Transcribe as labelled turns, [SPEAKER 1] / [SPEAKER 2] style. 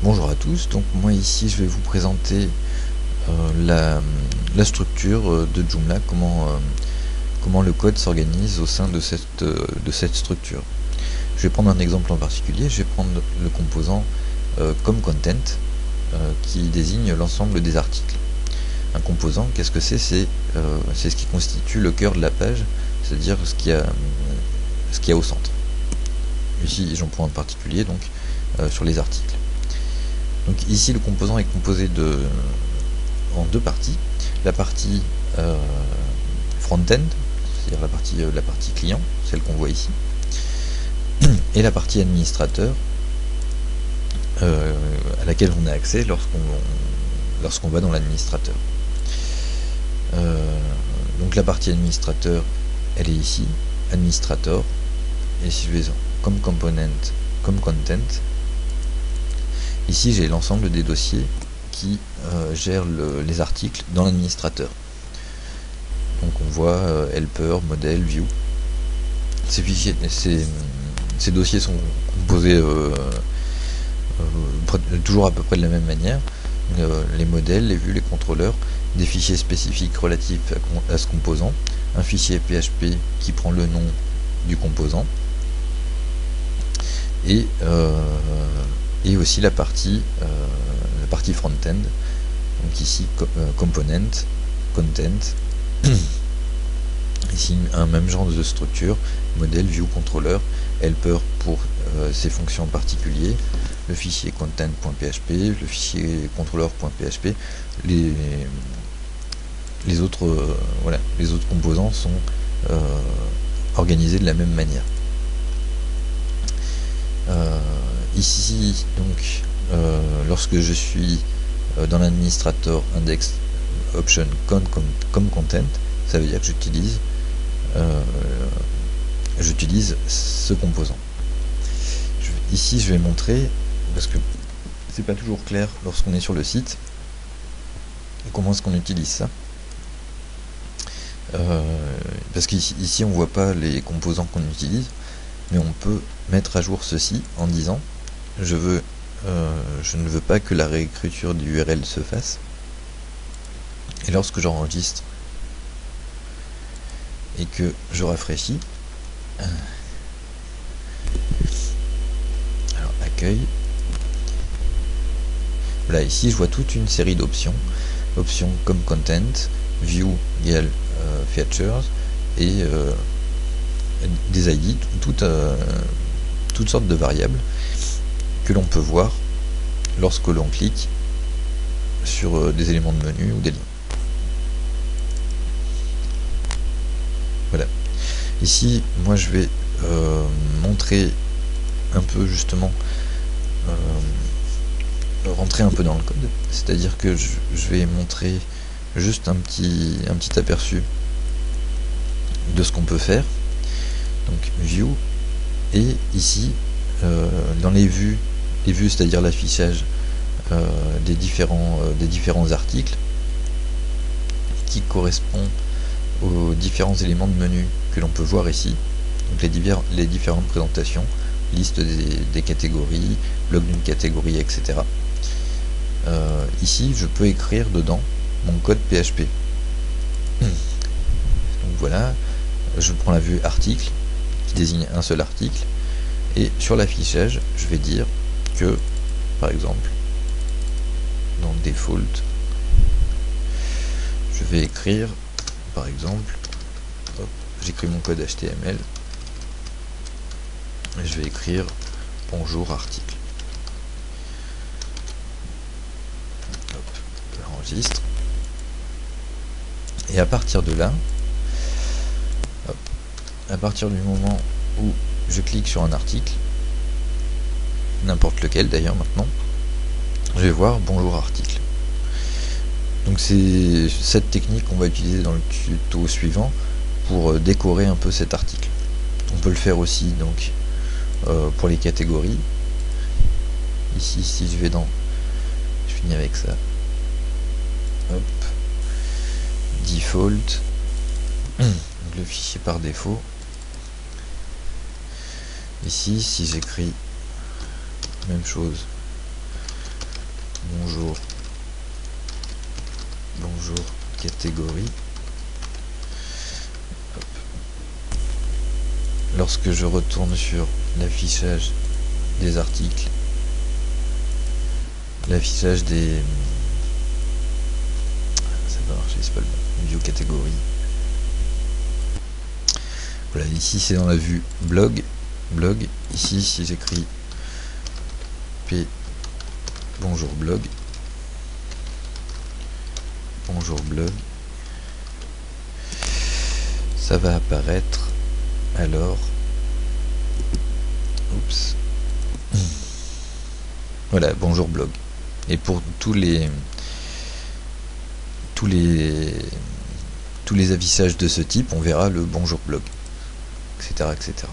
[SPEAKER 1] Bonjour à tous, donc moi ici je vais vous présenter la structure de Joomla, comment le code s'organise au sein de cette structure. Je vais prendre un exemple en particulier, je vais prendre le composant comme content qui désigne l'ensemble des articles. Un composant, qu'est-ce que c'est? C'est ce qui constitue le cœur de la page, c'est-à-dire ce qu'il y a au centre. Ici j'en prends un particulier donc sur les articles. Donc ici le composant est composé en deux parties. La partie front-end, c'est-à-dire la partie client, celle qu'on voit ici, et la partie administrateur, à laquelle on a accès lorsqu'on va dans l'administrateur. Donc la partie administrateur, elle est ici, administrator, et si je vais comme component, comme content, ici j'ai l'ensemble des dossiers qui gèrent les articles dans l'administrateur. Donc on voit helper, model, view. Ces dossiers sont composés toujours à peu près de la même manière. Les modèles, les vues, les contrôleurs, des fichiers spécifiques relatifs à ce composant, un fichier PHP qui prend le nom du composant, et aussi la partie front-end, donc ici component, content, ici un même genre de structure, modèle, view, contrôleur, helper pour ces fonctions en particulier, le fichier content.php, le fichier contrôleur.php, les autres composants sont organisés de la même manière. Ici donc lorsque je suis dans l'administrateur index option comme content, ça veut dire que j'utilise ce composant. Ici je vais montrer, parce que c'est pas toujours clair lorsqu'on est sur le site, comment est-ce qu'on utilise ça. Parce qu'ici on voit pas les composants qu'on utilise, mais on peut mettre à jour ceci en disant je ne veux pas que la réécriture du URL se fasse, et lorsque j'enregistre et que je rafraîchis, alors accueil, voilà, ici je vois toute une série d'options, options comme content, view égale features, et des ID, toutes sortes de variables que l'on peut voir lorsque l'on clique sur des éléments de menu ou des liens. Voilà. Ici, moi je vais montrer un peu justement, rentrer un peu dans le code, c'est-à-dire que je vais montrer juste un petit aperçu de ce qu'on peut faire. Donc view, et ici dans les vues c'est-à-dire l'affichage des différents articles qui correspond aux différents éléments de menu que l'on peut voir ici, donc les différentes présentations, liste des catégories, bloc d'une catégorie, etc. Ici je peux écrire dedans mon code PHP. Donc voilà, je prends la vue article qui désigne un seul article, et sur l'affichage je vais dire que, par exemple, dans default, je vais écrire, par exemple, j'écris mon code HTML et je vais écrire bonjour article. J'enregistre, et à partir de là, à partir du moment où je clique sur un article, n'importe lequel d'ailleurs maintenant, je vais voir bonjour article. Donc c'est cette technique qu'on va utiliser dans le tuto suivant pour décorer un peu cet article. On peut le faire aussi donc pour les catégories. Ici, si je vais je finis avec ça, hop, default, donc le fichier par défaut. Ici, si j'écris même chose bonjour catégorie. Hop. Lorsque je retourne sur l'affichage des articles, l'affichage des... ça va marcher, c'est pas le bon. View catégorie. Voilà, ici c'est dans la vue blog. Ici si j'écris p bonjour blog, ça va apparaître alors. Oups. Voilà, bonjour blog. Et pour tous les affichages de ce type, on verra le bonjour blog, etc., etc.